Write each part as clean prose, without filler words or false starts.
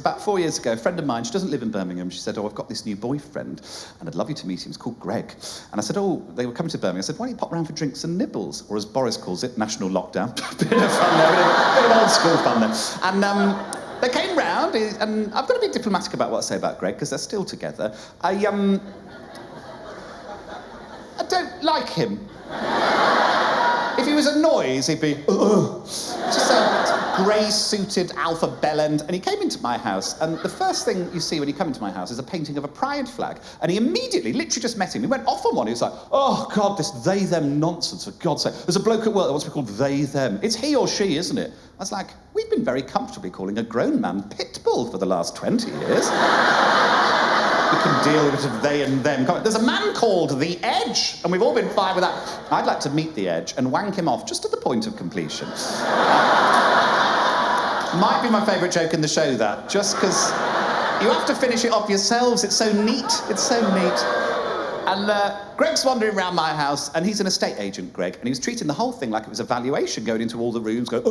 about 4 years ago, a friend of mine, she doesn't live in Birmingham, she said, oh, I've got this new boyfriend, and I'd love you to meet him, he's called Greg. And I said, oh, they were coming to Birmingham. I said, why don't you pop round for drinks and nibbles? Or as Boris calls it, national lockdown. Bit of fun there, bit of old school fun there. And they came round, and I've got to be diplomatic about what I say about Greg, because they're still together. I don't like him. If he was a noise, he'd be, just a grey-suited alpha bellend, and he came into my house, and the first thing you see when you come into my house is a painting of a pride flag, and he immediately, literally just met him, he went off on one, he was like, oh, God, this they-them nonsense, for God's sake. There's a bloke at work that wants to be called they-them. It's he or she, isn't it? I was like, we've been very comfortably calling a grown man Pitbull for the last 20 years. We can deal with it of they and them. There's a man called The Edge, and we've all been fine with that. I'd like to meet The Edge and wank him off just at the point of completion. Might be my favourite joke in the show, that, just because you have to finish it off yourselves. It's so neat. It's so neat. And Greg's wandering around my house, and he's an estate agent, Greg, and he was treating the whole thing like it was a valuation, going into all the rooms, going,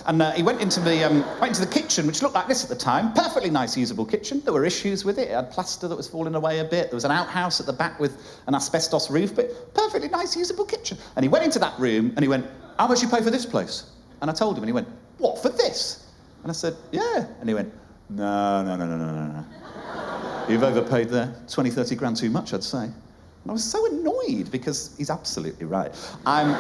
And he went into the kitchen, which looked like this at the time. Perfectly nice, usable kitchen. There were issues with it. It had plaster that was falling away a bit. There was an outhouse at the back with an asbestos roof, but perfectly nice, usable kitchen. And he went into that room, and he went, how much you pay for this place? And I told him, and he went, what, for this? And I said, yeah. And he went, no. You've overpaid there. 20, 30 grand too much, I'd say. And I was so annoyed, because he's absolutely right. I'm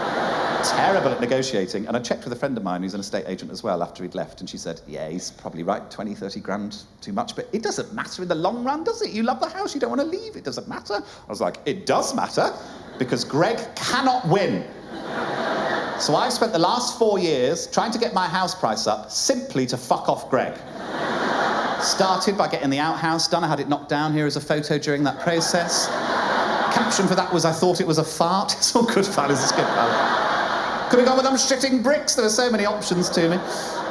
terrible at negotiating, and I checked with a friend of mine who's an estate agent as well after he'd left, and she said, yeah, he's probably right, 20, 30 grand too much, but it doesn't matter in the long run, does it? You love the house, you don't want to leave, it doesn't matter. I was like, it does matter, because Greg cannot win. So I've spent the last 4 years trying to get my house price up simply to fuck off Greg. Started by getting the outhouse done. I had it knocked down. Here is a photo during that process. Caption for that was, I thought it was a fart. It's all good fun, it's good fun. Could have gone with unshitting bricks. There were so many options to me.